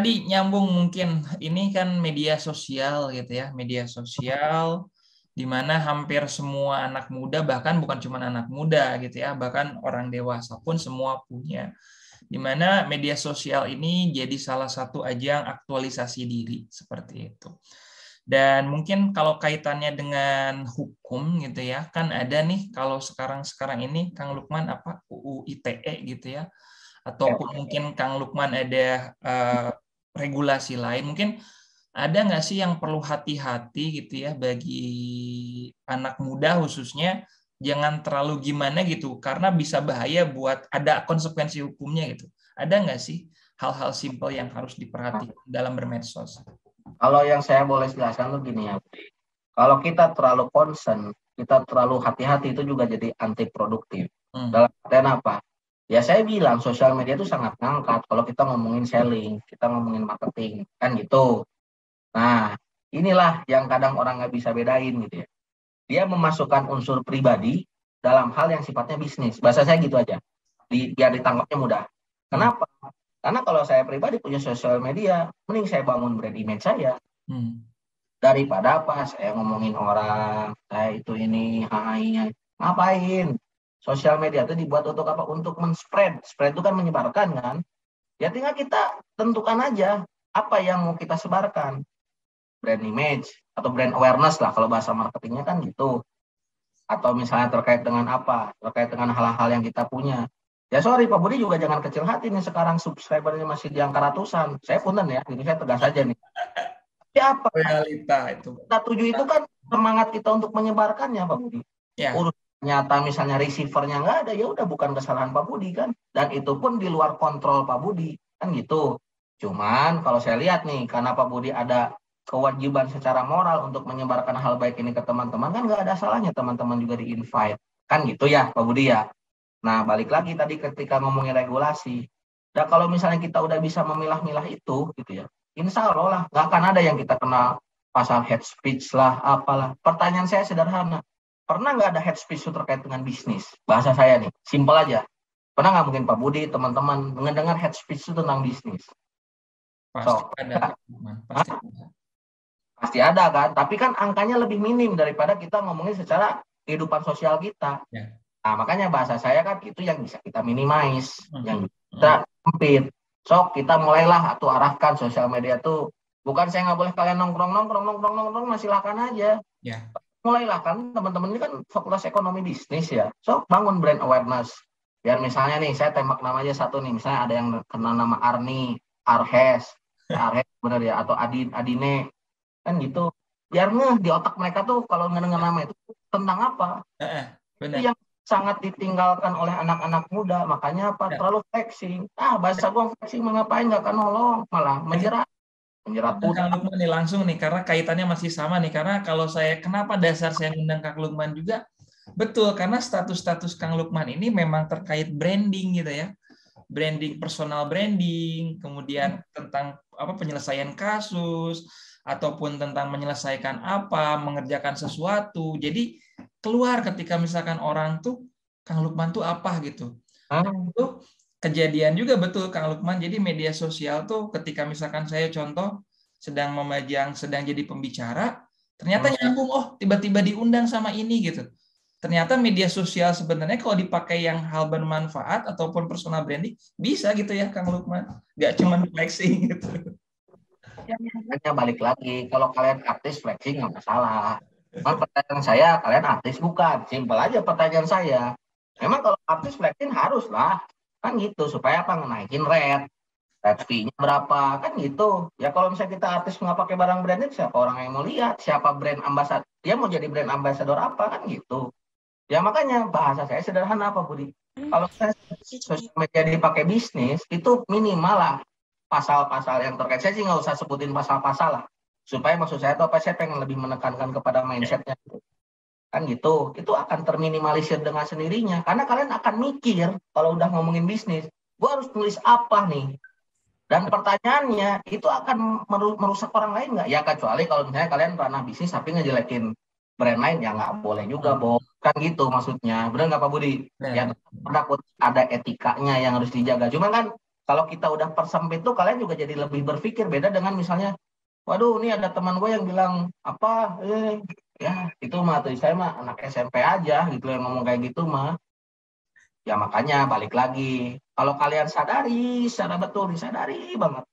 tadi nyambung mungkin ini kan media sosial gitu ya, media sosial di mana hampir semua anak muda, bahkan bukan cuma anak muda gitu ya, bahkan orang dewasa pun semua punya. Di mana media sosial ini jadi salah satu ajang aktualisasi diri seperti itu. Dan mungkin kalau kaitannya dengan hukum gitu ya, kan ada nih kalau sekarang ini Kang Lukman apa UU ITE gitu ya, ataupun mungkin Kang Lukman ada regulasi lain, mungkin ada nggak sih yang perlu hati-hati gitu ya bagi anak muda khususnya, jangan terlalu gimana gitu karena bisa bahaya buat ada konsekuensi hukumnya gitu. Ada nggak sih hal-hal simpel yang harus diperhatikan dalam bermedsos? Kalau yang saya boleh jelaskan tuh gini ya, Budi. Kalau kita terlalu concern, kita terlalu hati-hati itu juga jadi anti produktif. Dalam artian apa? Ya saya bilang sosial media itu sangat ngangkat kalau kita ngomongin selling, kita ngomongin marketing, kan gitu. Nah, inilah yang kadang orang nggak bisa bedain gitu ya. Dia memasukkan unsur pribadi dalam hal yang sifatnya bisnis. Bahasa saya gitu aja. Biar ditangkapnya mudah. Kenapa? Karena kalau saya pribadi punya sosial media, mending saya bangun brand image saya. Daripada apa? Saya ngomongin orang, saya itu ini, hai, ngapain? Sosial media itu dibuat untuk apa? Untuk men-spread. Spread itu kan menyebarkan kan? Ya tinggal kita tentukan aja apa yang mau kita sebarkan. Brand image atau brand awareness lah kalau bahasa marketingnya kan gitu. Atau misalnya terkait dengan apa? Terkait dengan hal-hal yang kita punya. Ya sorry Pak Budi juga jangan kecil hati nih sekarang subscribernya masih di angka ratusan. Saya punten ya, ini saya tegas aja nih. Tapi apa? Realita itu. Kita tuju itu kan semangat kita untuk menyebarkannya Pak Budi. Ya. Urus nyata misalnya receivernya nggak ada, ya udah bukan kesalahan Pak Budi kan. Dan itu pun di luar kontrol Pak Budi kan gitu. Cuman kalau saya lihat nih, karena Pak Budi ada kewajiban secara moral untuk menyebarkan hal baik ini ke teman-teman, kan nggak ada salahnya teman-teman juga di-invite. Kan gitu ya Pak Budi ya. Nah balik lagi tadi ketika ngomongin regulasi. Nah kalau misalnya kita udah bisa memilah-milah itu gitu ya, insya Allah lah nggak akan ada yang kita kenal pasal hate speech lah, apalah. Pertanyaan saya sederhana. Pernah nggak ada hate speech terkait dengan bisnis? Bahasa saya nih, simpel aja. Pernah nggak mungkin Pak Budi, teman-teman, mendengar hate speech itu tentang bisnis? Pasti ada. Pasti ada. Pasti ada kan? Tapi kan angkanya lebih minim daripada kita ngomongin secara kehidupan sosial kita. Ya. Nah, makanya bahasa saya kan itu yang bisa kita minimize, yang kita sempit. So, kita mulailah atau arahkan sosial media tuh. Bukan saya nggak boleh kalian nongkrong, silakan aja. Ya. Mulailah kan teman-teman ini kan fakultas ekonomi bisnis ya. So, bangun brand awareness. Biar misalnya nih, saya tembak nama aja satu nih. Misalnya ada yang kenal nama Arni, Arhes, Arhes benar ya, atau Adine. Kan gitu. Biar di otak mereka tuh kalau ngedengar nama itu tentang apa. Benar. Itu yang sangat ditinggalkan oleh anak-anak muda. Makanya apa? Terlalu flexing. Bahasa gua flexing ngapain nggak akan nolong. Malah menjerat Kang Lukman nih langsung nih, karena kaitannya masih sama nih, karena kalau saya, kenapa dasar saya ngundang Kang Lukman juga, betul, karena status-status Kang Lukman ini memang terkait branding gitu ya, branding, personal branding, kemudian tentang apa penyelesaian kasus, ataupun tentang menyelesaikan apa, mengerjakan sesuatu, jadi keluar ketika misalkan orang tuh, Kang Lukman tuh apa gitu, itu kejadian juga betul Kang Lukman. Jadi media sosial tuh ketika misalkan saya contoh sedang memajang, sedang jadi pembicara, ternyata nyambung, oh tiba-tiba diundang sama ini gitu. Ternyata media sosial sebenarnya kalau dipakai yang hal bermanfaat ataupun personal branding bisa gitu ya Kang Lukman. Gak cuma flexing gitu. Ya balik lagi, kalau kalian artis flexing nggak masalah. Pertanyaan saya, kalian artis bukan? Simpel aja pertanyaan saya. Memang kalau artis flexing haruslah. Kan gitu, supaya apa? Ngenaikin rate fee-nya berapa, kan gitu. Ya kalau misalnya kita artis nggak pakai barang branded, siapa orang yang mau lihat? Siapa brand ambassador? Dia mau jadi brand ambassador apa, kan gitu. Ya makanya bahasa saya sederhana apa, Budi? Kalau saya sosial media dipakai bisnis, itu minimal lah pasal-pasal yang terkait. Saya sih nggak usah sebutin pasal-pasal lah. Supaya maksud saya itu apa, saya pengen lebih menekankan kepada mindsetnya. Kan gitu, itu akan terminimalisir dengan sendirinya. Karena kalian akan mikir, kalau udah ngomongin bisnis, gue harus tulis apa nih? Dan pertanyaannya, itu akan merusak orang lain nggak? Ya kecuali kalau misalnya kalian ranah bisnis tapi ngejelekin brand lain, ya nggak boleh juga, Bo. Kan gitu maksudnya. Benar nggak Pak Budi? Ya, ada etikanya yang harus dijaga. Cuma kan kalau kita udah persempit tuh kalian juga jadi lebih berpikir. Beda dengan misalnya, waduh ini ada teman gue yang bilang apa, ya itu mah tuh saya mah anak SMP aja gitu yang ngomong kayak gitu mah. Ya makanya balik lagi. Kalau kalian sadari, secara betul disadari banget.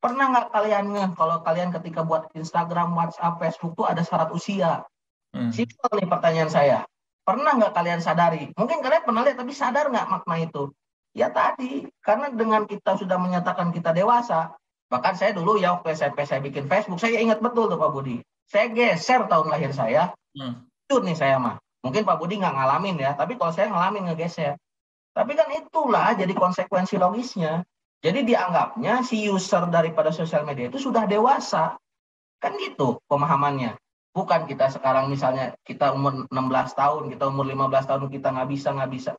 Pernah nggak kalian kalau kalian ketika buat Instagram, WhatsApp, Facebook tuh ada syarat usia? Simpel nih pertanyaan saya. Pernah nggak kalian sadari? Mungkin kalian pernah lihat, tapi sadar nggak makna itu? Ya tadi, karena dengan kita sudah menyatakan kita dewasa, bahkan saya dulu ya waktu SMP saya bikin Facebook, saya ingat betul tuh Pak Budi. Saya geser tahun lahir saya, jujur nih saya mah. Mungkin Pak Budi nggak ngalamin ya, tapi kalau saya ngalamin ngegeser. Tapi kan itulah jadi konsekuensi logisnya. Jadi dianggapnya si user daripada sosial media itu sudah dewasa. Kan gitu pemahamannya. Bukan kita sekarang misalnya kita umur 16 tahun, kita umur 15 tahun kita nggak bisa.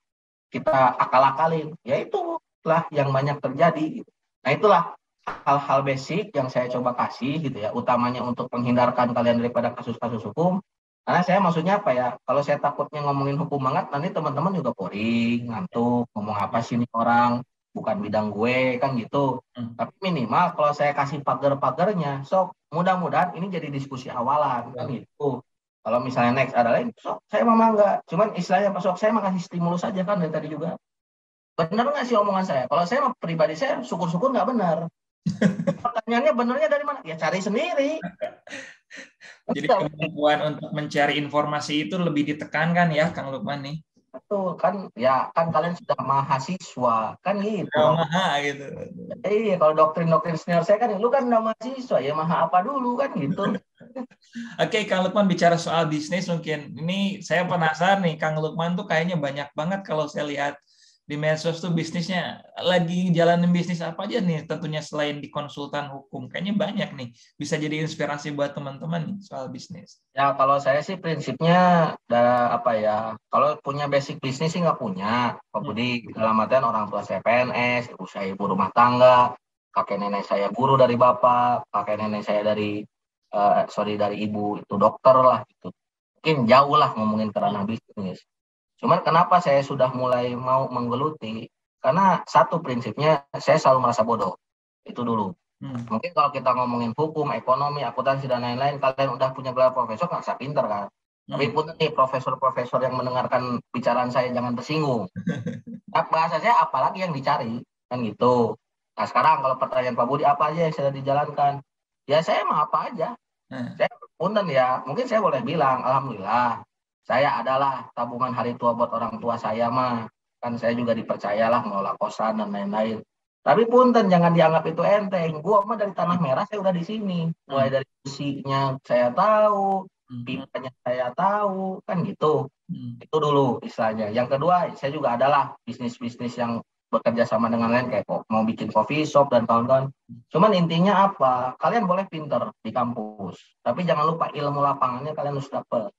Kita akal-akalin. Ya itulah yang banyak terjadi. Gitu. Nah itulah hal-hal basic yang saya coba kasih gitu ya. Utamanya untuk menghindarkan kalian daripada kasus-kasus hukum. Karena saya maksudnya apa ya, kalau saya takutnya ngomongin hukum banget, nanti teman-teman juga boring, ngantuk, ngomong apa sih ini orang, bukan bidang gue, kan gitu. Tapi minimal kalau saya kasih pagar-pagarnya, so mudah-mudahan ini jadi diskusi awalan, kan gitu. Kalau misalnya next ada lain, sok saya mah enggak. Cuman istilahnya Pak Sok, saya mah kasih stimulus aja kan dari tadi juga. Benar nggak sih omongan saya? Kalau saya pribadi saya syukur-syukur nggak benar. Pertanyaannya benernya dari mana? Ya cari sendiri. Jadi kemampuan untuk mencari informasi itu lebih ditekankan ya, Kang Lukman nih. Betul kan, ya kan kalian sudah mahasiswa kan gitu. Maha gitu. Iya, kalau doktrin senior saya kan, lu kan udah mahasiswa ya maha apa dulu kan gitu. Oke, Kang Lukman bicara soal bisnis mungkin. Ini saya penasaran nih, Kang Lukman tuh kayaknya banyak banget kalau saya lihat di medsos tuh bisnisnya. Lagi jalanin bisnis apa aja nih tentunya selain di konsultan hukum. Kayaknya banyak nih. Bisa jadi inspirasi buat teman-teman nih soal bisnis. Ya kalau saya sih prinsipnya apa ya, kalau punya basic bisnis sih nggak punya. Pak Budi dalam artian orang tua saya PNS, ibu saya ibu rumah tangga, kakek nenek saya guru dari bapak, kakek nenek saya dari ibu itu dokter lah gitu. Mungkin jauh lah ngomongin ke ranah bisnis. Cuman kenapa saya sudah mulai mau menggeluti? Karena satu prinsipnya saya selalu merasa bodoh. Itu dulu. Mungkin kalau kita ngomongin hukum, ekonomi, akuntansi, dan lain-lain, kalian udah punya gelar profesor, nggak usah pinter kan? Tapi pun nih profesor-profesor yang mendengarkan bicaraan saya jangan tersinggung. Nah, bahasa saya apalagi yang dicari, kan gitu. Nah sekarang kalau pertanyaan Pak Budi, apa aja yang sudah dijalankan? Ya saya mah apa aja. Saya punten ya, mungkin saya boleh bilang, alhamdulillah, saya adalah tabungan hari tua buat orang tua saya mah. Kan saya juga dipercayalah ngelola kosan dan lain-lain. Tapi punten jangan dianggap itu enteng. Gua mah dari tanah merah saya udah di sini. Mulai dari businya saya tahu, pipanya saya tahu, kan gitu. Itu dulu istilahnya. Yang kedua, saya juga adalah bisnis-bisnis yang bekerja sama dengan lain kayak mau bikin coffee shop dan kawan-kawan. Cuman intinya apa? Kalian boleh pinter di kampus, tapi jangan lupa ilmu lapangannya kalian harus dapet.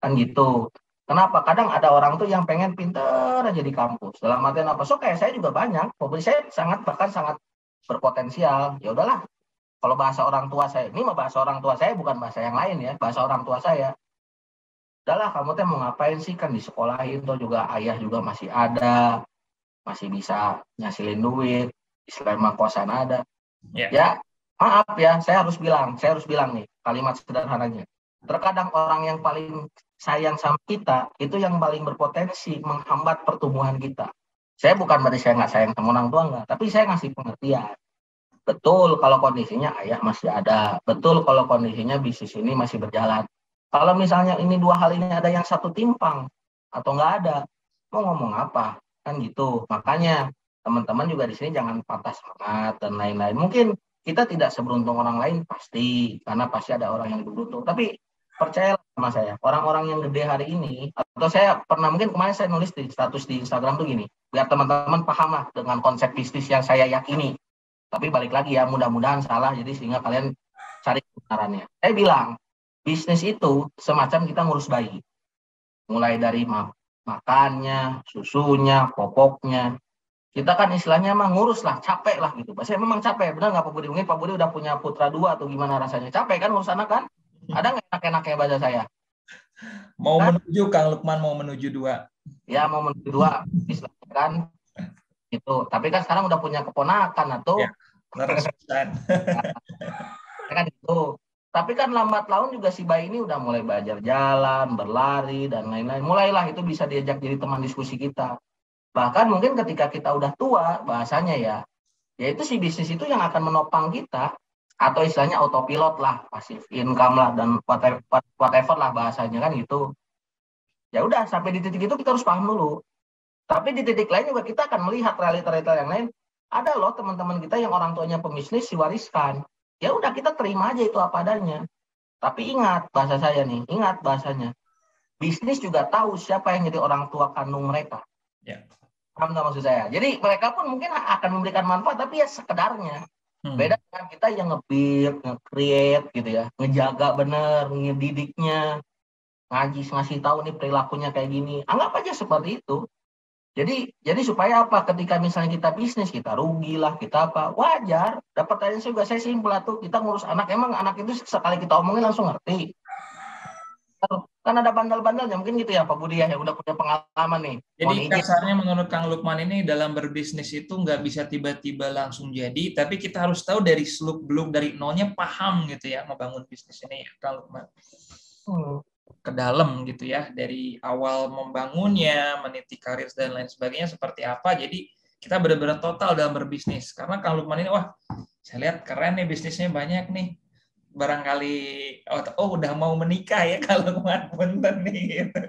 Kan gitu. Kenapa? Kadang ada orang tuh yang pengen pinter aja di kampus. Dalam artian apa? So kayak saya juga banyak. Pokoknya saya bahkan sangat berpotensial. Ya udahlah. Kalau bahasa orang tua saya, ini mah bahasa orang tua saya bukan bahasa yang lain ya. Bahasa orang tua saya. Udahlah, kamu tuh mau ngapain sih kan di sekolahin tuh juga ayah juga masih ada, masih bisa ngasilin duit, Islam kosan ada. Ya, maaf ya, saya harus bilang nih kalimat sederhananya. Terkadang orang yang paling sayang sama kita itu yang paling berpotensi menghambat pertumbuhan kita. Saya bukan berarti saya nggak sayang sama orang tua nggak, tapi saya ngasih pengertian. Betul kalau kondisinya ayah masih ada, betul kalau kondisinya bisnis ini masih berjalan. Kalau misalnya ini dua hal ini ada yang satu timpang atau nggak ada, mau ngomong apa? Kan gitu. Makanya teman-teman juga di sini jangan patah semangat dan lain-lain. Mungkin kita tidak seberuntung orang lain pasti, karena pasti ada orang yang beruntung. Tapi percaya sama saya, orang-orang yang gede hari ini, atau saya pernah mungkin kemarin saya nulis di status di Instagram tuh gini, biar teman-teman paham lah dengan konsep bisnis yang saya yakini. Tapi balik lagi ya, mudah-mudahan salah, jadi sehingga kalian cari kebenarannya. Saya bilang, bisnis itu semacam kita ngurus bayi. Mulai dari makannya, susunya, popoknya. Kita kan istilahnya mah ngurus lah, capek lah gitu. Saya memang capek, benar nggak Pak Budi? Mungkin Pak Budi udah punya putra 2 atau gimana rasanya? Capek kan ngurus anak kan? Ada nggak enak-enaknya bahasa saya? Mau kan? Menuju, Kang Lukman mau menuju 2. Ya mau menuju 2, istilahnya kan. Itu. Tapi kan sekarang udah punya keponakan atau Ya, terus-terusan. kan itu. Tapi kan lambat laun juga si bayi ini udah mulai belajar jalan, berlari dan lain-lain. Mulailah itu bisa diajak jadi teman diskusi kita. Bahkan mungkin ketika kita udah tua, bahasanya ya, yaitu si bisnis itu yang akan menopang kita, atau istilahnya autopilot lah, passive income lah, dan whatever lah bahasanya kan gitu. Ya udah, sampai di titik itu kita harus paham dulu. Tapi di titik lain juga kita akan melihat realita-realita yang lain. Ada loh teman-teman kita yang orang tuanya pembisnis diwariskan. Ya udah, kita terima aja itu apa adanya. Tapi ingat bahasa saya nih, ingat bahasanya. Bisnis juga tahu siapa yang jadi orang tua kandung mereka. Ya. Paham nggak maksud saya? Jadi mereka pun mungkin akan memberikan manfaat, tapi ya sekedarnya. Beda dengan kita yang nge-build, nge-create gitu ya, ngejaga bener, ngedidiknya, ngasih tahu nih perilakunya kayak gini. Anggap aja seperti itu. Jadi supaya apa? Ketika misalnya kita bisnis, kita rugi lah, kita apa? Wajar. Dapat tanya juga saya simpel tuh. Kita ngurus anak, emang anak itu sekali kita omongin langsung ngerti. Kan ada bandel-bandelnya mungkin gitu ya Pak Budi ya, yang udah punya pengalaman nih. Jadi kasarnya menurut Kang Lukman ini dalam berbisnis itu nggak bisa tiba-tiba langsung jadi, tapi kita harus tahu dari seluk-beluk, dari nolnya paham gitu ya membangun bisnis ini, Kang Lukman. Ke dalam gitu ya, dari awal membangunnya, meniti karir dan lain sebagainya seperti apa. Jadi kita benar-benar total dalam berbisnis. Karena Kang Lukman ini, wah saya lihat keren nih bisnisnya banyak nih. Barangkali udah mau menikah ya kalau punten nih gitu.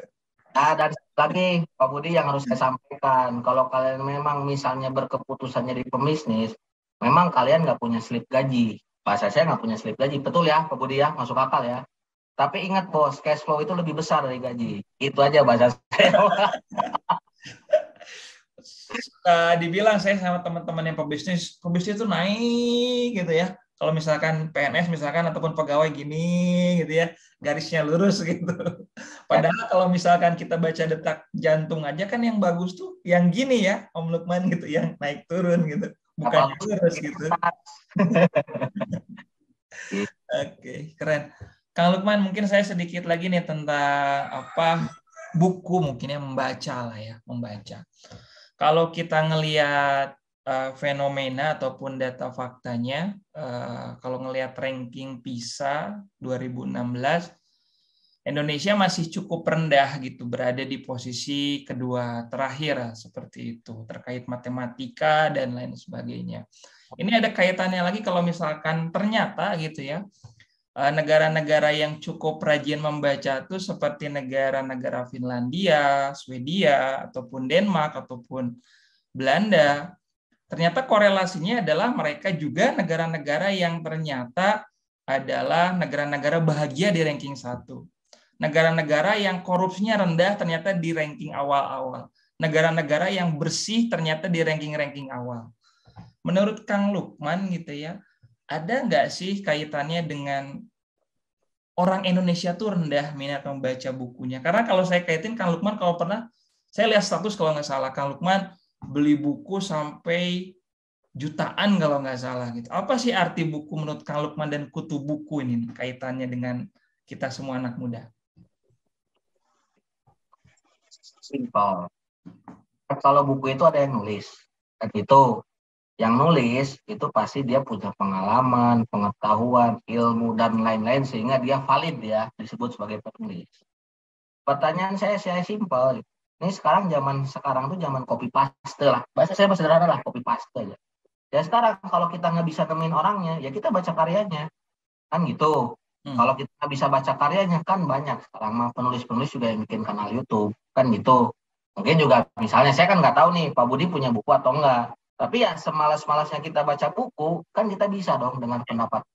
Nah, dan lagi Pak Budi yang harus saya sampaikan, kalau kalian memang misalnya berkeputusannya di pembisnis, memang kalian nggak punya slip gaji. Bahasa saya nggak punya slip gaji, betul ya Pak Budi ya, masuk akal ya. Tapi ingat bos, cash flow itu lebih besar dari gaji. Itu aja bahasa saya. Dibilang saya sama teman-teman yang pebisnis itu naik gitu ya. Kalau misalkan PNS misalkan ataupun pegawai gini gitu ya, garisnya lurus gitu. Padahal kalau misalkan kita baca detak jantung aja kan yang bagus tuh yang gini ya, Om Lukman gitu, yang naik turun gitu, bukan yang lurus gitu. Oke, keren. Kang Lukman, mungkin saya sedikit lagi nih tentang buku mungkin ya, membaca lah ya, membaca. Kalau kita ngelihat fenomena ataupun data faktanya, kalau ngelihat ranking PISA 2016, Indonesia masih cukup rendah gitu, berada di posisi kedua terakhir seperti itu, terkait matematika dan lain sebagainya. Ini ada kaitannya lagi kalau misalkan ternyata gitu ya, negara-negara yang cukup rajin membaca itu seperti negara-negara Finlandia, Swedia, ataupun Denmark, ataupun Belanda, ternyata korelasinya adalah mereka juga negara-negara yang ternyata adalah negara-negara bahagia di ranking 1. Negara-negara yang korupsinya rendah ternyata di ranking awal-awal. Negara-negara yang bersih ternyata di ranking-ranking awal. Menurut Kang Lukman gitu ya, ada nggak sih kaitannya dengan orang Indonesia tuh rendah minat membaca bukunya? Karena kalau saya kaitin Kang Lukman, kalau pernah, saya lihat status kalau nggak salah, Kang Lukman beli buku sampai jutaan kalau nggak salah gitu. Apa sih arti buku menurut Kang Lukman dan kutu buku ini kaitannya dengan kita semua anak muda? Simpel. Kalau buku itu ada yang nulis, dan itu yang nulis itu pasti dia punya pengalaman, pengetahuan, ilmu dan lain-lain sehingga dia valid ya disebut sebagai penulis. Pertanyaan saya simpel. Ini sekarang tuh zaman copy paste lah. Bahasa saya sederhana lah, copy paste aja. Ya sekarang kalau kita nggak bisa nemuin orangnya, ya kita baca karyanya, kan gitu. Kalau kita nggak bisa baca karyanya, kan banyak sekarang mah penulis-penulis juga yang bikin kanal YouTube, kan gitu. Mungkin juga misalnya saya kan nggak tahu nih Pak Budi punya buku atau enggak. Tapi ya semalas-malasnya kita baca buku, kan kita bisa dong dengan pendapat.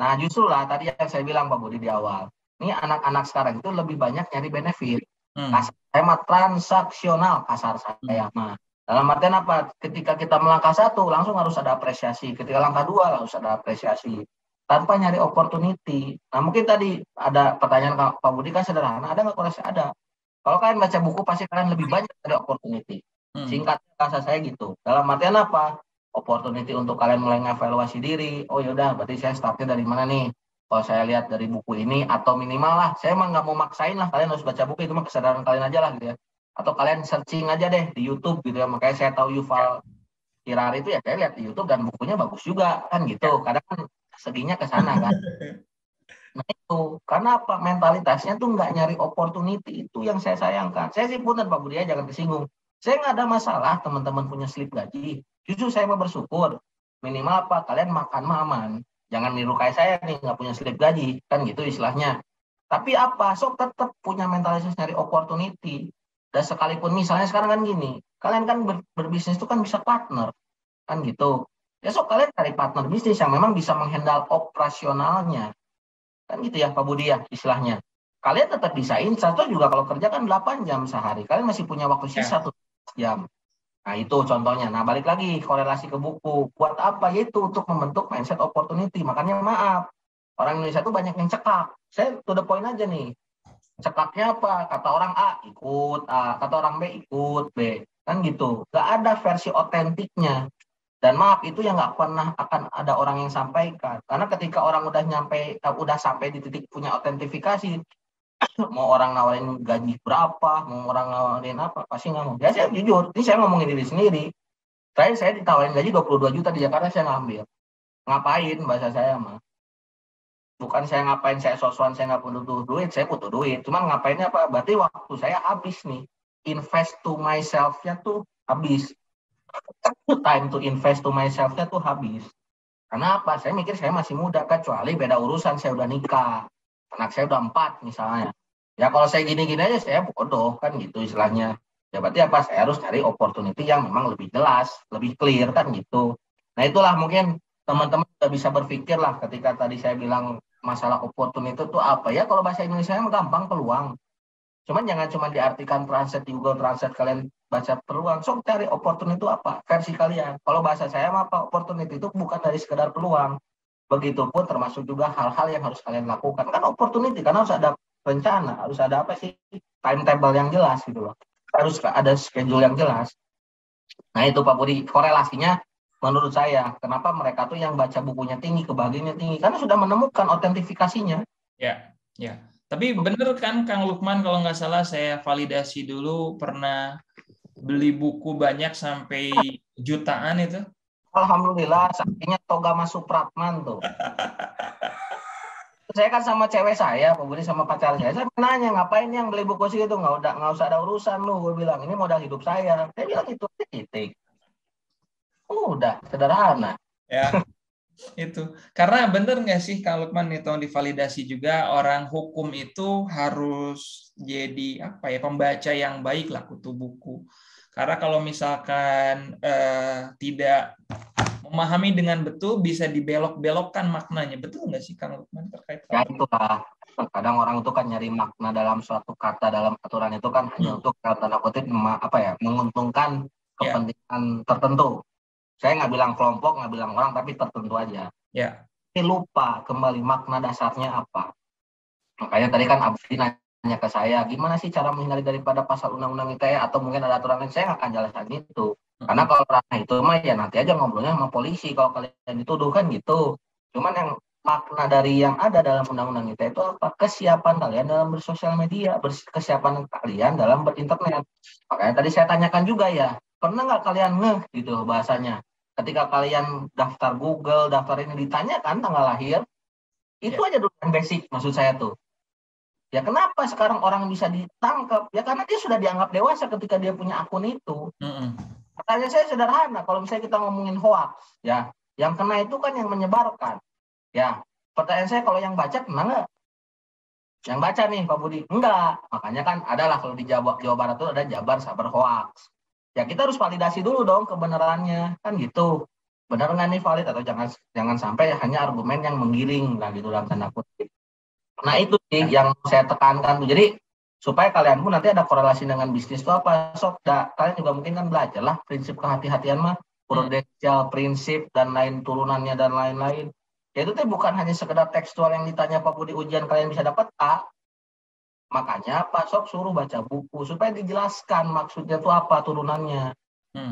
Nah justru lah tadi yang saya bilang Pak Budi di awal. Ini anak-anak sekarang itu lebih banyak nyari benefit. Kasar saya mah transaksional, kasar saya mah. Dalam artian apa? Ketika kita melangkah satu, langsung harus ada apresiasi. Ketika langkah dua, harus ada apresiasi. Tanpa nyari opportunity. Nah mungkin tadi ada pertanyaan Pak Budi kan sederhana. Ada nggak koreksi? Ada. Kalau kalian baca buku, pasti kalian lebih banyak ada opportunity. Singkatnya bahasa saya gitu. Dalam artian apa? Opportunity untuk kalian mulai ngevaluasi diri. Oh yaudah, berarti saya startnya dari mana nih? Kalau saya lihat dari buku ini, atau minimal lah, saya emang nggak mau maksain lah, kalian harus baca buku, itu mah kesadaran kalian aja lah gitu ya. Atau kalian searching aja deh di YouTube gitu ya. Makanya saya tahu Yuval Harari itu ya saya lihat di YouTube dan bukunya bagus juga kan gitu. Kadang kan seginya ke sana kan. Nah itu, karena apa? Mentalitasnya tuh nggak nyari opportunity. Itu yang saya sayangkan. Saya sih punten Pak Budi, jangan tersinggung. Saya nggak ada masalah teman-teman punya slip gaji. Justru saya mau bersyukur. Minimal apa? Kalian makan mah aman. Jangan niru kayak saya nih, nggak punya slip gaji. Kan gitu istilahnya. Tapi apa? Sok tetap punya mentalitas nyari opportunity. Dan sekalipun misalnya sekarang kan gini. Kalian kan berbisnis itu kan bisa partner. Kan gitu. Ya sok kalian cari partner bisnis yang memang bisa menghandle operasionalnya. Kan gitu ya Pak Budi ya istilahnya. Kalian tetap bisa insight, atau juga kalau kerja kan 8 jam sehari. Kalian masih punya waktu sisa 1 jam. Nah itu contohnya. Nah balik lagi korelasi ke buku. Buat apa? Yaitu untuk membentuk mindset opportunity. Makanya maaf, orang Indonesia tuh banyak yang cekak. Saya to the point aja nih. Cekaknya apa? Kata orang A ikut A, kata orang B ikut B. Kan gitu. Gak ada versi otentiknya. Dan maaf, itu yang nggak pernah akan ada orang yang sampaikan. Karena ketika orang udah sampai di titik punya autentifikasi, mau orang nawarin gaji berapa, mau orang nawarin apa, pasti nggak mau. Ya saya jujur, ini saya ngomongin diri sendiri. Saya ditawarin gaji 22 juta di Jakarta, saya ngambil. Ngapain bahasa saya mah? Bukan saya ngapain, saya sosokan, saya nggak butuh duit, saya butuh duit. Cuman ngapainnya apa? Berarti waktu saya habis nih. Invest to myself-nya tuh habis. Time to invest to myself-nya tuh habis. Kenapa? Saya mikir saya masih muda, kecuali beda urusan, saya udah nikah. Anak saya udah 4 misalnya. Ya kalau saya gini-gini aja saya bodoh kan gitu istilahnya. Ya berarti apa? Saya harus cari opportunity yang memang lebih jelas, lebih clear kan gitu. Nah itulah mungkin teman-teman udah bisa berpikir lah ketika tadi saya bilang masalah opportunity itu apa ya, kalau bahasa Indonesia gampang peluang. Cuman jangan cuma diartikan translate di Google Translate kalian baca peluang. So cari opportunity itu apa? Versi kalian. Kalau bahasa saya apa? Opportunity itu bukan dari sekedar peluang. Begitupun termasuk juga hal-hal yang harus kalian lakukan. Kan opportunity, karena harus ada rencana, harus ada apa sih? Timetable yang jelas gitu loh. Harus ada schedule yang jelas. Nah itu Pak Budi, korelasinya menurut saya, kenapa mereka tuh yang baca bukunya tinggi, kebahagiaannya tinggi, karena sudah menemukan otentifikasinya. Ya, ya. Tapi bener kan Kang Lukman, kalau nggak salah saya validasi dulu pernah beli buku banyak sampai jutaan itu. Alhamdulillah, saksinya Togama Supratman tuh. Saya kan sama cewek saya, Pak Budi, sama pacar saya nanya ngapain yang beli buku sih itu, nggak usah ada urusan lu, gue bilang ini modal hidup saya bilang itu titik. Udah sederhana. Ya, itu. Karena bener nggak sih Kang Lukman itu divalidasi juga, orang hukum itu harus jadi apa ya, pembaca yang baik lah kutu buku. Karena kalau misalkan tidak memahami dengan betul, bisa dibelok-belokkan maknanya. Betul nggak sih Kang Lukman terkait Ya hal itu? itulah, kadang orang itu kan nyari makna dalam suatu kata dalam aturan itu kan hanya untuk tanda kutip apa ya, menguntungkan Ya, kepentingan tertentu. Saya nggak bilang kelompok, nggak bilang orang, tapi tertentu aja. ya, Tapi lupa kembali makna dasarnya apa. Makanya tadi kan Abdi nanya ke saya, gimana sih cara menghindari daripada pasal undang-undang ITE atau mungkin ada aturan lain, saya nggak akan jelaskan itu. Karena kalau ranah itu mah ya nanti aja ngobrolnya sama polisi kalau kalian dituduh kan gitu. Cuman yang makna dari yang ada dalam undang-undang ITE itu apa? Kesiapan kalian dalam bersosial media, kesiapan kalian dalam berinternet. Makanya tadi saya tanyakan juga ya, pernah nggak kalian ngeh gitu bahasanya? Ketika kalian daftar Google, daftar ini ditanyakan tanggal lahir, itu ya. aja dulu yang basic maksud saya tuh. Ya kenapa sekarang orang bisa ditangkap? Ya karena dia sudah dianggap dewasa ketika dia punya akun itu. Pertanyaan saya sederhana, kalau misalnya kita ngomongin hoax, ya, yang kena itu kan yang menyebarkan. Ya, pertanyaan saya kalau yang baca kena nggak? Yang baca nih Pak Budi, enggak. Makanya kan adalah kalau di Jawa Barat itu ada Jabar Sabar Hoax. Ya kita harus validasi dulu dong kebenarannya, kan gitu. Benar nggak nih valid atau jangan sampai hanya argumen yang menggiring lah gitu dalam tanda kutip. Nah itu sih yang saya tekankan tuh. Jadi supaya kalian pun nanti ada korelasi dengan bisnis itu apa. Kalian juga mungkin kan belajar lah prinsip kehati-hatian mah, prudensial prinsip dan lain turunannya dan lain-lain. Ya itu tuh bukan hanya sekedar tekstual yang ditanya Pak Budi ujian kalian bisa dapat A. Makanya Pak Sok suruh baca buku supaya dijelaskan maksudnya itu apa turunannya.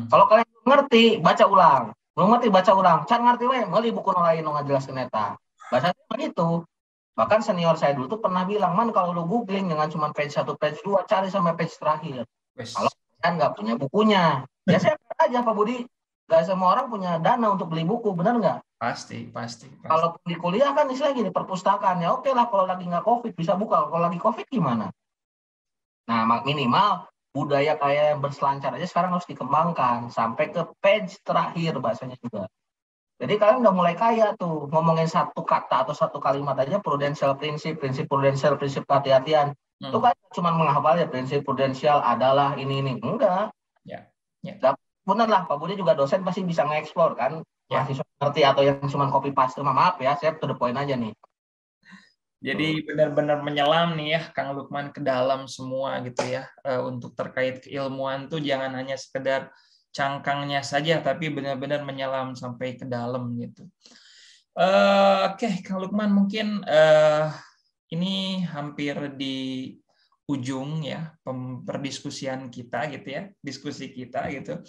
Kalau kalian ngerti, baca ulang. Belum ngerti, baca ulang. Can ngerti we, meuli buku lain nu ngajelaskeun eta. Bahasanya begitu. Bahkan senior saya dulu tuh pernah bilang, man kalau lu googling jangan cuma page 1, page 2, cari sampai page terakhir. Kalau kan nggak punya bukunya, ya saya aja Pak Budi, nggak semua orang punya dana untuk beli buku, benar nggak? Pasti. Kalau di kuliah kan istilah gini, perpustakaan ya oke lah, kalau lagi nggak COVID bisa buka, kalau lagi COVID gimana? Nah minimal budaya kayak yang berselancar aja sekarang harus dikembangkan sampai ke page terakhir bahasanya juga. Jadi kalian udah mulai kaya tuh ngomongin satu kata atau satu kalimat aja prudensial prinsip prudensial, prinsip kehati-hatian. Itu kan cuma menghafal ya prinsip prudensial adalah ini enggak. Ya. Benar lah Pak Budi juga dosen pasti bisa nge-explore kan. Mahasiswa ngerti atau yang cuma copy paste, maaf ya, saya to the point aja nih. Jadi benar-benar menyelam nih ya Kang Lukman ke dalam semua gitu ya. Untuk terkait keilmuan tuh jangan hanya sekedar cangkangnya saja, tapi benar-benar menyelam sampai ke dalam gitu. Oke, Kang Lukman, mungkin ini hampir di ujung ya perdiskusian kita gitu ya, diskusi kita gitu.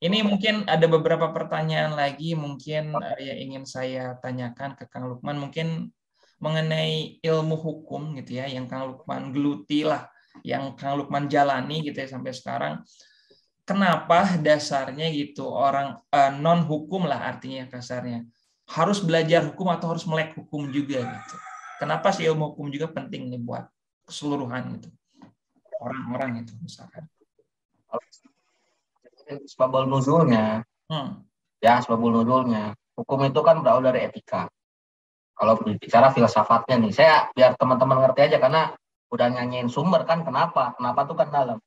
Ini mungkin ada beberapa pertanyaan lagi mungkin yang ingin saya tanyakan ke Kang Lukman, mungkin mengenai ilmu hukum gitu ya, yang Kang Lukman geluti lah, yang Kang Lukman jalani gitu ya sampai sekarang. Kenapa dasarnya gitu orang non hukum lah artinya kasarnya harus belajar hukum atau harus melek hukum juga gitu? Kenapa sih ilmu hukum juga penting nih buat keseluruhan gitu orang-orang itu misalkan? Sebabul nuzulnya, sebabul nuzulnya, hukum itu kan berawal dari etika. Kalau bicara filsafatnya nih, saya biar teman-teman ngerti aja karena udah nyanyiin sumber kan kenapa tuh kan dalam.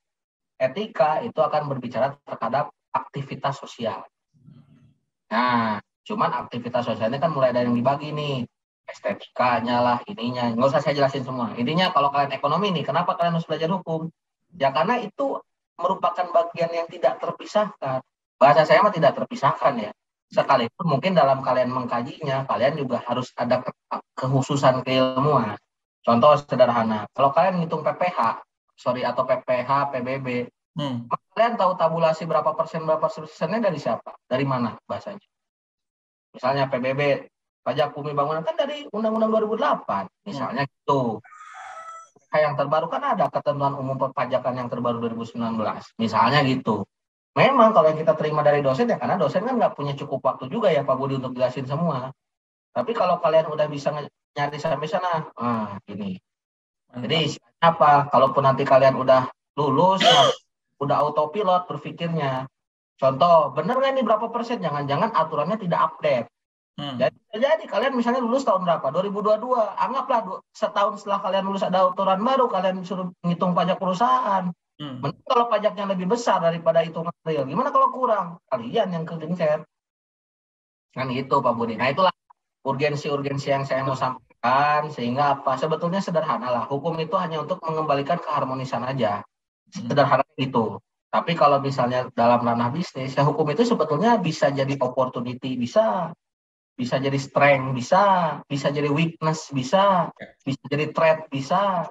Etika itu akan berbicara terhadap aktivitas sosial. Nah, cuman aktivitas sosialnya kan mulai dari yang dibagi nih, estetikanya lah, ininya. Nggak usah saya jelasin semua. Intinya kalau kalian ekonomi nih, kenapa kalian harus belajar hukum? Ya karena itu merupakan bagian yang tidak terpisahkan. Bahasa saya mah tidak terpisahkan ya. Sekalipun mungkin dalam kalian mengkajinya, kalian juga harus ada kekhususan keilmuan. Contoh sederhana, kalau kalian ngitung PPh, atau PPh, PBB, kalian tahu tabulasi berapa persennya dari siapa? Dari mana bahasanya? Misalnya PBB, pajak bumi bangunan kan dari Undang-Undang 2008, misalnya gitu. Yang terbaru kan ada ketentuan umum perpajakan yang terbaru 2019, misalnya gitu. Memang kalau yang kita terima dari dosen ya karena dosen kan nggak punya cukup waktu juga ya Pak Budi untuk jelasin semua. Tapi kalau kalian udah bisa nyari sampai sana, gini. Jadi apa? Kalaupun nanti kalian udah lulus, udah autopilot berpikirnya. Contoh, bener nggak ini berapa persen? Jangan-jangan aturannya tidak update. Jadi kalian misalnya lulus tahun berapa? 2022. Anggaplah setahun setelah kalian lulus ada aturan baru, kalian suruh ngitung pajak perusahaan. Mending kalau pajaknya lebih besar daripada hitungan real. Gimana kalau kurang? Kalian yang kegencet. Kan itu Pak Budi. Nah itulah urgensi-urgensi yang saya mau sampaikan. Sehingga apa? Sebetulnya sederhana lah. Hukum itu hanya untuk mengembalikan keharmonisan aja. Sederhana itu. Tapi kalau misalnya dalam ranah bisnis, ya hukum itu sebetulnya bisa jadi opportunity, bisa jadi strength, bisa jadi weakness, bisa jadi threat, bisa.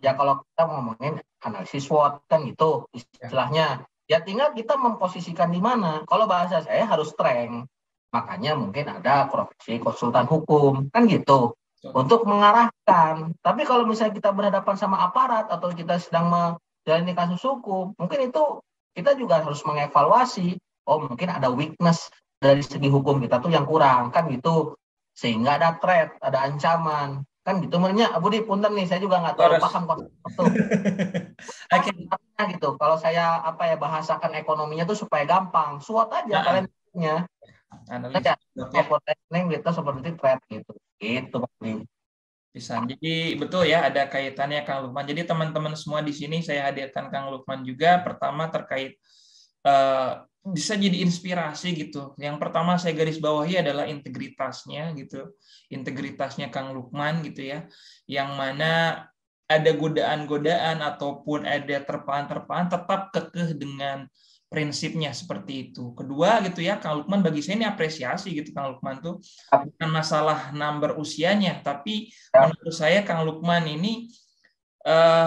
Ya kalau kita ngomongin analisis SWOT kan gitu istilahnya. Ya tinggal kita memposisikan di mana. Kalau bahasa saya harus strength. Makanya mungkin ada profesi konsultan hukum kan gitu untuk mengarahkan. Tapi kalau misalnya kita berhadapan sama aparat atau kita sedang menjalani kasus hukum, mungkin itu kita juga harus mengevaluasi. Oh mungkin ada weakness dari segi hukum kita tuh yang kurang kan gitu, sehingga ada threat, ada ancaman kan gitu. Menurutnya Budi punten nih, saya juga nggak terlalu paham konsep itu. Gitu kalau saya bahasakan ekonominya tuh supaya gampang, SWOT aja kalian punya gitu seperti threat gitu bisa. Jadi betul ya ada kaitannya Kang Lukman. Jadi teman-teman semua di sini saya hadirkan Kang Lukman juga. Pertama terkait bisa jadi inspirasi gitu. Yang pertama saya garis bawahi adalah integritasnya gitu. Integritasnya Kang Lukman gitu ya. Yang mana ada godaan-godaan ataupun ada terpaan-terpaan tetap kekeh dengan prinsipnya seperti itu. Kedua gitu ya, Kang Lukman bagi saya ini apresiasi gitu. Kang Lukman tuh bukan masalah number usianya, tapi menurut saya Kang Lukman ini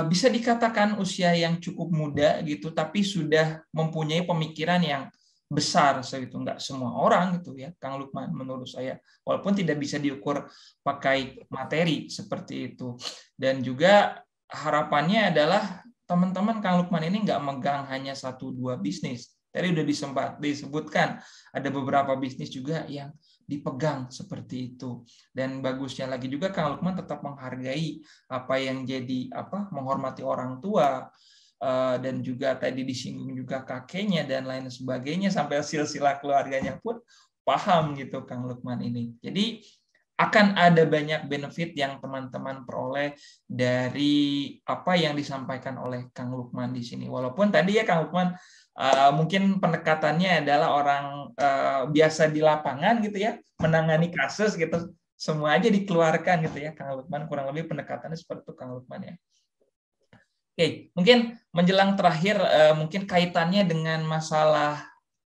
bisa dikatakan usia yang cukup muda gitu, tapi sudah mempunyai pemikiran yang besar segitu. Nggak semua orang gitu ya, Kang Lukman menurut saya, walaupun tidak bisa diukur pakai materi seperti itu. Dan juga harapannya adalah teman-teman Kang Lukman ini nggak megang hanya 1-2 bisnis. Tadi udah disebutkan ada beberapa bisnis juga yang dipegang seperti itu. Dan bagusnya lagi juga Kang Lukman tetap menghargai apa yang jadi menghormati orang tua, dan juga tadi disinggung juga kakeknya dan lain sebagainya, sampai silsilah keluarganya pun paham gitu Kang Lukman ini. Jadi akan ada banyak benefit yang teman-teman peroleh dari apa yang disampaikan oleh Kang Lukman di sini. Walaupun tadi ya Kang Lukman mungkin pendekatannya adalah orang biasa di lapangan gitu ya, menangani kasus gitu, semua aja dikeluarkan gitu ya Kang Lukman, kurang lebih pendekatannya seperti itu Kang Lukman ya. Oke, mungkin menjelang terakhir, mungkin kaitannya dengan masalah,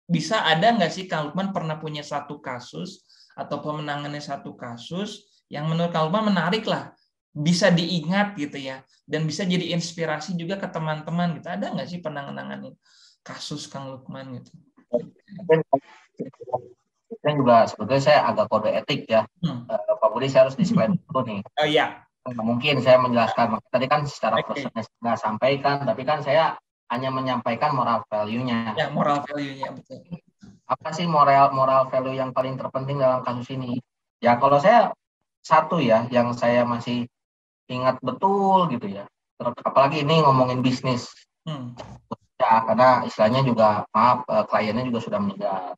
bisa ada nggak sih Kang Lukman pernah punya satu kasus atau pemenangannya satu kasus yang menurut Kang Lukman menarik lah, bisa diingat gitu ya, dan bisa jadi inspirasi juga ke teman-teman gitu. Ada nggak sih penanganan kasus Kang Lukman gitu? Kan juga sebetulnya saya agak kode etik ya, Pak Budi, saya harus disclaimer dulu nih. Oh iya. Mungkin saya menjelaskan, tadi kan secara prosesnya nggak sampaikan, tapi kan saya hanya menyampaikan moral value-nya. Ya, moral value-nya, betul. Apa sih moral value yang paling terpenting dalam kasus ini? Ya kalau saya satu ya, yang saya masih ingat betul gitu ya. Apalagi ini ngomongin bisnis. Ya, karena istilahnya juga, maaf, kliennya juga sudah meninggal.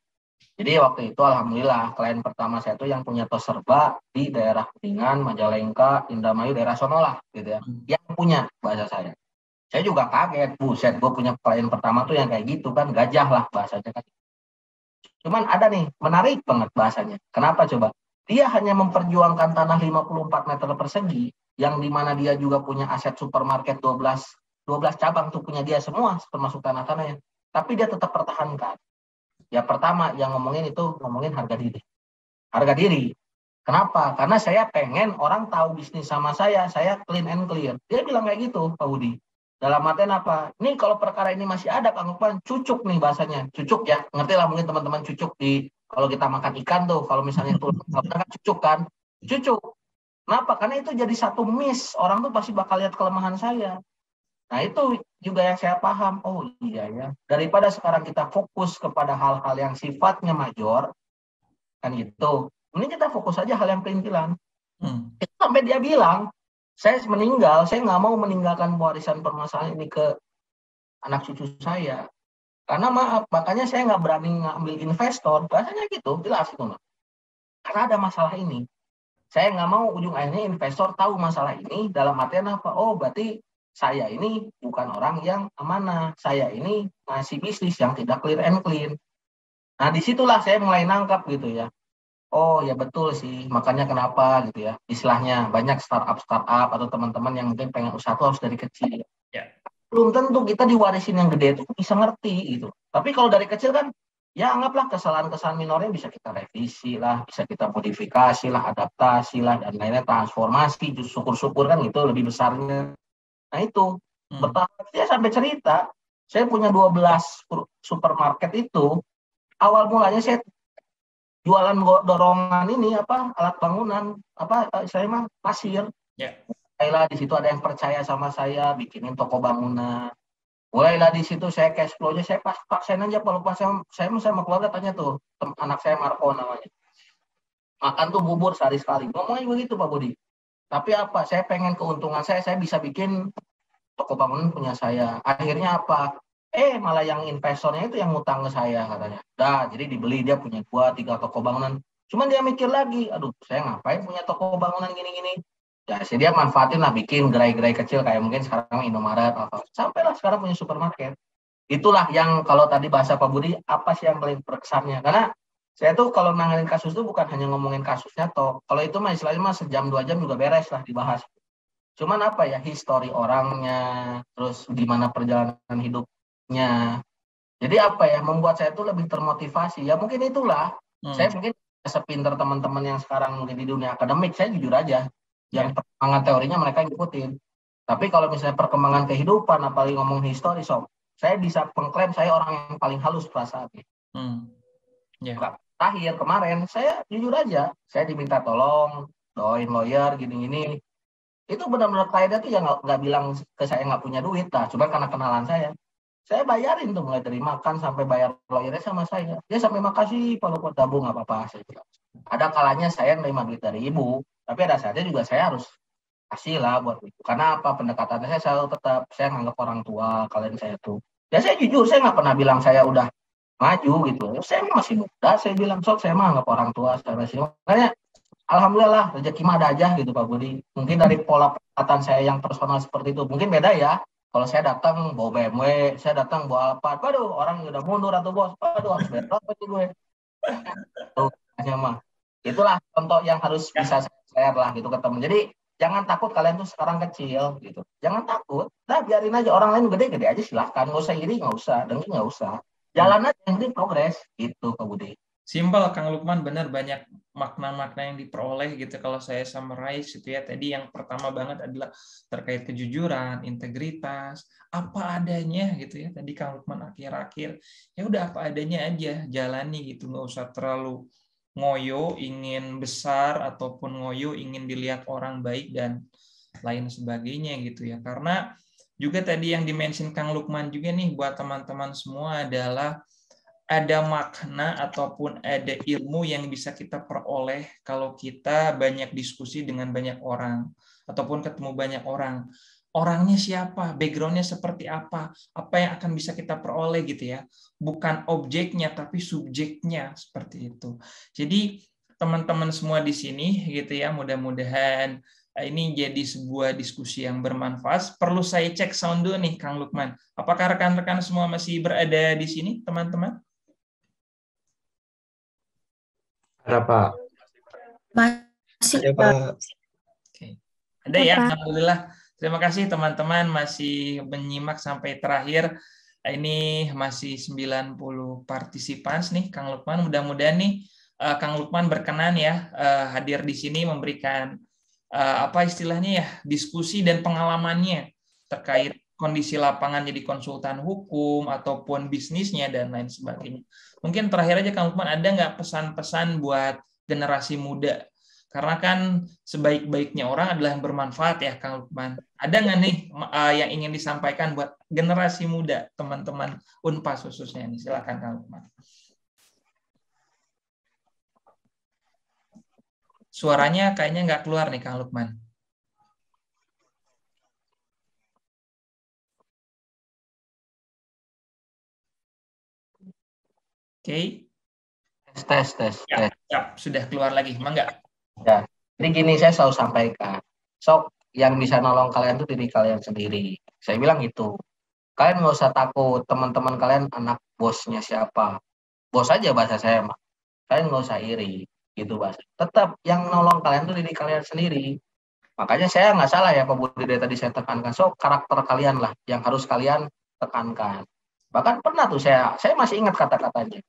Jadi waktu itu alhamdulillah klien pertama saya itu yang punya tos serba di daerah Kuningan, Majalengka, Indramayu, daerah sono lah gitu ya. Yang punya bahasa saya. Saya juga kaget, buset, gue punya klien pertama tuh yang kayak gitu kan, gajah lah bahasanya kan. Cuman ada nih, menarik banget bahasanya. Kenapa coba? Dia hanya memperjuangkan tanah 54 meter persegi, yang dimana dia juga punya aset supermarket 12 cabang tuh punya dia semua, termasuk tanah-tanahnya. Tapi dia tetap pertahankan. Ya pertama yang ngomongin harga diri. Harga diri. Kenapa? Karena saya pengen orang tahu bisnis sama saya clean and clear. Dia bilang kayak gitu, Pak Budi. Dalam artian apa? Ini kalau perkara ini masih ada, Kang Lukman, cucuk nih bahasanya. Cucuk ya, ngerti lah mungkin teman-teman cucuk kalau kita makan ikan tuh, kalau misalnya tulang kan cucuk kan. Cucuk. Kenapa? Karena itu jadi satu miss. Orang tuh pasti bakal lihat kelemahan saya. Nah itu juga yang saya paham. Oh iya ya. Daripada sekarang kita fokus kepada hal-hal yang sifatnya major, kan gitu. Ini kita fokus aja hal yang perintilan. Itu sampai dia bilang, saya meninggal, saya nggak mau meninggalkan warisan permasalahan ini ke anak cucu saya. Karena maaf, makanya saya nggak berani ngambil investor. Bahasanya gitu, jelas itu. Karena ada masalah ini. Saya nggak mau ujung akhirnya investor tahu masalah ini dalam artian apa? Oh, berarti saya ini bukan orang yang amanah. Saya ini ngasih bisnis yang tidak clear and clean. Nah, disitulah saya mulai nangkap gitu ya. Oh ya betul sih, makanya kenapa gitu ya. Istilahnya banyak startup atau teman-teman yang mungkin pengen usaha itu harus dari kecil. Ya. Belum tentu kita diwarisin yang gede itu bisa ngerti gitu. Tapi kalau dari kecil kan, ya anggaplah kesalahan-kesalahan minornya bisa kita revisi lah, bisa kita modifikasi lah, adaptasi lah, dan lainnya transformasi. Justru syukur-syukur kan itu lebih besarnya. Nah itu, bertahap dia sampai cerita, saya punya 12 supermarket itu, awal mulanya saya jualan dorongan ini alat bangunan saya mah pasir. Mulailah di situ ada yang percaya sama saya, bikinin toko bangunan. Mulailah di situ saya cash flow-nya saya paksain aja. Kalau pas saya sama keluarga tanya tuh, anak saya Marco namanya, makan tuh bubur sehari sekali. Ngomongnya begitu Pak Budi. Tapi apa? Saya pengen keuntungan saya bisa bikin toko bangunan punya saya. Akhirnya apa? Malah yang investornya itu yang ngutang ke saya katanya. Jadi dibeli, dia punya 2-3 toko bangunan. Cuman dia mikir lagi, aduh saya ngapain punya toko bangunan gini-gini. Ya dia manfaatin lah, bikin gerai-gerai kecil kayak mungkin sekarang Indomaret apa. Sampailah sekarang punya supermarket. Itulah yang kalau tadi bahasa Pak Budi, apa sih yang paling berkesannya. Karena saya tuh kalau nanganin kasus tuh bukan hanya ngomongin kasusnya toh. Kalau itu mah istilahnya mah sejam 2 jam juga beres lah dibahas. Cuman apa ya, histori orangnya, terus gimana perjalanan hidupnya. Jadi apa ya, membuat saya tuh lebih termotivasi. Ya mungkin itulah, saya mungkin sepinter teman-teman yang sekarang mungkin di dunia akademik, saya jujur aja, yang perkembangan teorinya mereka ngikutin. Tapi kalau misalnya perkembangan kehidupan, apalagi ngomong histori, saya bisa mengklaim saya orang yang paling halus perasaannya. Terakhir kemarin, saya jujur aja, saya diminta tolong, doain lawyer, gini-gini. Itu benar-benar kliennya tuh yang nggak bilang ke saya nggak punya duit, nah, cuma karena kenalan saya bayarin tuh mulai dari makan sampai bayar lawyernya sama saya. Dia sampai makasih kalau buat tabung nggak apa-apa. Saya bilang. Ada kalanya saya nerima duit dari ibu, tapi ada saatnya juga saya harus kasih lah buat ibu. Karena apa, pendekatannya saya selalu tetap saya nganggap orang tua kalian saya tuh. Ya saya jujur saya nggak pernah bilang saya udah maju gitu. Saya masih muda, saya bilang sok saya mah nganggap orang tua saya masih. Makanya alhamdulillah rezeki mah ada aja gitu Pak Budi. Mungkin dari pola pendekatan saya yang personal seperti itu mungkin beda ya. Kalau saya datang bawa BMW, saya datang bawa apa, waduh orang udah mundur atau bos, waduh harus bayar apa sih gue. Tuh, hanya mah. Itulah contoh yang harus bisa saya share lah gitu ke teman. Jadi jangan takut kalian tuh sekarang kecil gitu. Jangan takut. Nah biarin aja orang lain gede-gede aja silahkan. Nggak usah iri, nggak usah. Dengki nggak usah. Jalan aja yang penting progres. Gitu Pak Budi. Simpel Kang Lukman, benar banyak makna-makna yang diperoleh gitu kalau saya summarize itu ya. Tadi yang pertama banget adalah terkait kejujuran, integritas, apa adanya gitu ya. Tadi Kang Lukman akhir-akhir ya udah apa adanya aja, jalani gitu, nggak usah terlalu ngoyo ingin besar ataupun ngoyo ingin dilihat orang baik dan lain sebagainya gitu ya. Karena juga tadi yang dimention Kang Lukman juga nih buat teman-teman semua adalah ada makna ataupun ada ilmu yang bisa kita peroleh kalau kita banyak diskusi dengan banyak orang ataupun ketemu banyak orang. Orangnya siapa, backgroundnya seperti apa yang akan bisa kita peroleh gitu ya. Bukan objeknya tapi subjeknya seperti itu. Jadi teman-teman semua di sini gitu ya, mudah-mudahan ini jadi sebuah diskusi yang bermanfaat. Perlu saya cek sound dulu nih Kang Lukman. Apakah rekan-rekan semua masih berada di sini teman-teman? Ada Pak. Masih Ada Pak. Oke. Ada ya, alhamdulillah. Terima kasih teman-teman masih menyimak sampai terakhir. Ini masih 90 partisipan nih Kang Lukman. Mudah-mudahan nih Kang Lukman berkenan ya hadir di sini memberikan apa istilahnya ya, diskusi dan pengalamannya terkait kondisi lapangan jadi konsultan hukum ataupun bisnisnya dan lain sebagainya. Mungkin terakhir aja Kang Lukman, ada nggak pesan-pesan buat generasi muda? Karena kan sebaik-baiknya orang adalah yang bermanfaat ya Kang Lukman. Ada nggak nih yang ingin disampaikan buat generasi muda, teman-teman Unpas khususnya ini? Silakan Kang Lukman. Suaranya kayaknya nggak keluar nih Kang Lukman. Oke. Tes. Ya, sudah keluar lagi, mangga. Ya, jadi gini saya selalu sampaikan, sok yang bisa nolong kalian tuh diri kalian sendiri. Saya bilang gitu. Kalian nggak usah takut teman-teman kalian anak bosnya siapa. Bos aja bahasa saya mah. Kalian nggak usah iri gitu bahasa. Tetap yang nolong kalian tuh diri kalian sendiri. Makanya saya nggak salah ya Pak Budi dari tadi saya tekankan. So karakter kalian lah yang harus kalian tekankan. Bahkan pernah tuh saya masih ingat kata-katanya.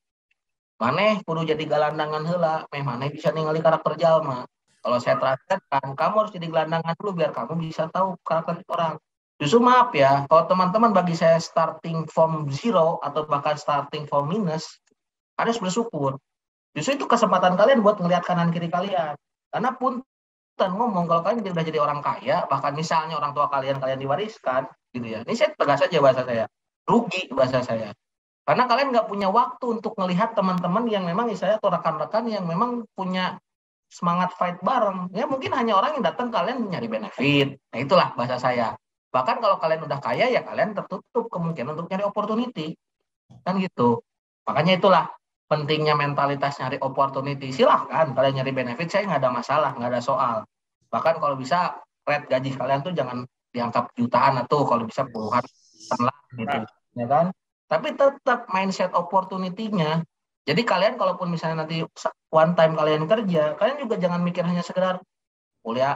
Maneh kudu jadi gelandangan heula, maneh bisa ningali karakter jalma. Kalau saya terakhirkan, kamu harus jadi gelandangan dulu biar kamu bisa tahu karakter orang. Justru maaf ya, kalau teman-teman bagi saya starting from zero atau bahkan starting from minus, harus bersyukur. Justru itu kesempatan kalian buat ngelihat kanan kiri kalian. Karena pun ngomong kalau kalian udah jadi orang kaya, bahkan misalnya orang tua kalian diwariskan, gitu ya. Ini saya tegas aja bahasa saya, rugi bahasa saya. Karena kalian nggak punya waktu untuk melihat teman-teman yang memang saya atau rekan-rekan yang memang punya semangat fight bareng. Ya mungkin hanya orang yang datang kalian nyari benefit. Nah itulah bahasa saya. Bahkan kalau kalian udah kaya ya kalian tertutup kemungkinan untuk nyari opportunity. Kan gitu. Makanya itulah pentingnya mentalitas nyari opportunity. Silahkan kalian nyari benefit, saya nggak ada masalah, nggak ada soal. Bahkan kalau bisa rate gaji kalian tuh jangan dianggap jutaan atau kalau bisa puluhan lah gitu. Ya kan? Tapi tetap mindset opportunity-nya. Jadi kalian kalaupun misalnya nanti one time kalian kerja, kalian juga jangan mikir hanya sekedar kuliah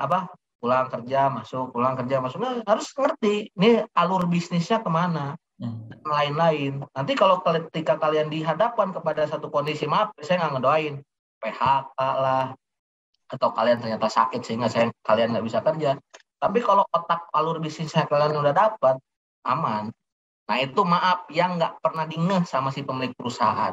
pulang kerja masuk, nah, harus ngerti ini alur bisnisnya kemana dan lain-lain. Nanti kalau ketika kalian dihadapkan kepada satu kondisi, maaf saya nggak ngedoain PHK lah atau kalian ternyata sakit sehingga kalian nggak bisa kerja. Tapi kalau otak alur bisnisnya kalian udah dapat, aman. Nah itu maaf yang nggak pernah diingat sama si pemilik perusahaan.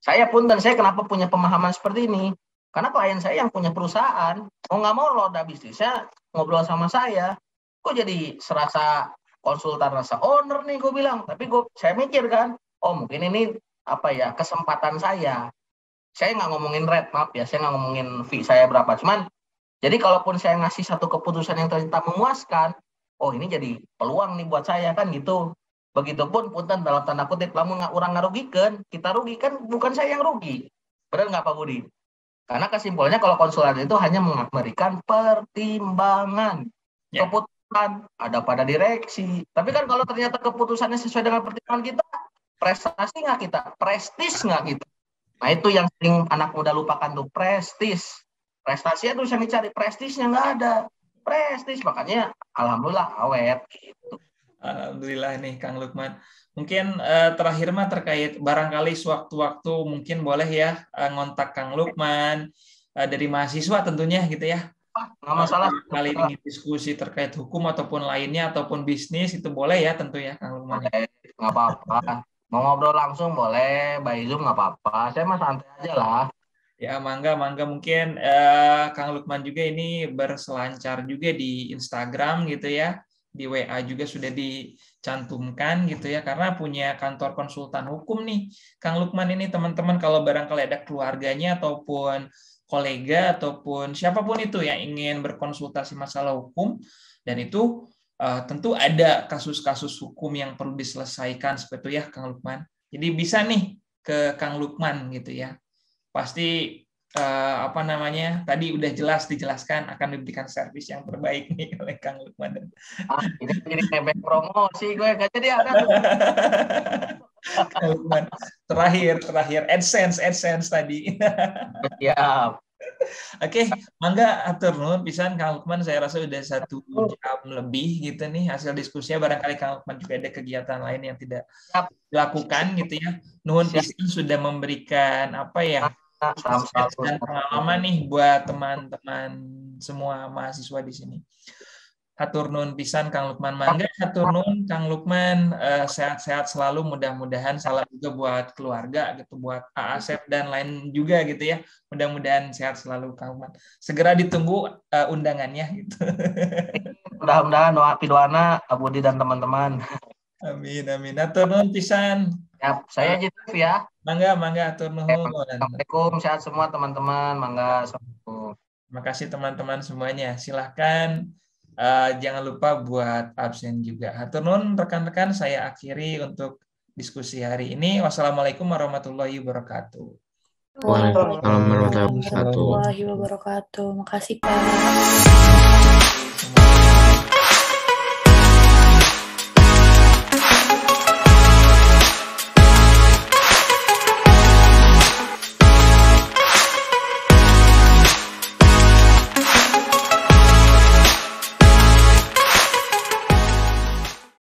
Saya pun dan saya kenapa punya pemahaman seperti ini. Karena klien saya yang punya perusahaan, mau nggak mau roda bisnisnya ngobrol sama saya. Kok jadi serasa konsultan rasa owner nih gue bilang. Tapi saya mikir kan, oh mungkin ini kesempatan saya. Saya nggak ngomongin rate, maaf ya, saya nggak ngomongin fee saya berapa. Cuman, jadi kalaupun saya ngasih satu keputusan yang ternyata memuaskan, oh ini jadi peluang nih buat saya kan gitu. Begitupun punten dalam tanda kutip, lamun orang ngarugikan, kita rugikan bukan saya yang rugi. Benar nggak Pak Budi? Karena kesimpulannya kalau konsultan itu hanya memberikan pertimbangan. Keputusan ada pada direksi. Tapi kan kalau ternyata keputusannya sesuai dengan pertimbangan kita, prestasi nggak kita? Prestis nggak kita? Nah itu yang sering anak muda lupakan tuh, prestis. Prestasinya tuh yang dicari, prestisnya nggak ada. Prestis, makanya alhamdulillah awet gitu. Alhamdulillah nih Kang Lukman. Mungkin terakhir mah terkait barangkali sewaktu-waktu mungkin boleh ya ngontak Kang Lukman dari mahasiswa tentunya gitu ya. Nggak masalah. Kali ini diskusi terkait hukum ataupun lainnya ataupun bisnis itu boleh ya tentu ya Kang Lukman. Boleh, nggak apa-apa. Mau ngobrol langsung boleh, by Zoom nggak apa-apa. Saya mah santai aja lah. Ya mangga mungkin Kang Lukman juga ini berselancar juga di Instagram gitu ya. Di WA juga sudah dicantumkan gitu ya, karena punya kantor konsultan hukum nih Kang Lukman ini teman-teman. Kalau barangkali ada keluarganya ataupun kolega ataupun siapapun itu yang ingin berkonsultasi masalah hukum, dan itu tentu ada kasus-kasus hukum yang perlu diselesaikan seperti itu ya Kang Lukman. Jadi bisa nih ke Kang Lukman gitu ya. Pasti tadi udah jelas dijelaskan akan diberikan servis yang terbaik nih oleh Kang Lukman. Ini jadi nebeng promosi gue nggak jadi ada. Kang Lukman, terakhir AdSense tadi. Siap. Oke, mangga atur nuhun pisan Kang Lukman. Saya rasa udah 1 jam lebih gitu nih hasil diskusinya. Barangkali Kang Lukman juga ada kegiatan lain yang tidak dilakukan gitu ya. Nuhun pisan sudah memberikan dan pengalaman nih buat teman-teman semua mahasiswa di sini. Hatur nuhun pisan Kang Lukman. Mangga hatur nuhun Kang Lukman, sehat-sehat selalu, mudah-mudahan. Salam juga buat keluarga gitu, buat Asep dan lain juga gitu ya. Mudah-mudahan sehat selalu Kang Lukman. Segera ditunggu undangannya gitu. Mudah-mudahan doa Abudi dan teman-teman. Amin. Hatur nuhun pisan. Ya, saya Jitif ya. Mangga hatur nuhun. Assalamualaikum, sehat semua teman-teman. Mangga. Terima kasih teman-teman semuanya. Silahkan jangan lupa buat absen juga. Hatur nuhun rekan-rekan, saya akhiri untuk diskusi hari ini. Wassalamualaikum warahmatullahi wabarakatuh. Waalaikumsalam warahmatullahi wabarakatuh. Makasih Pak.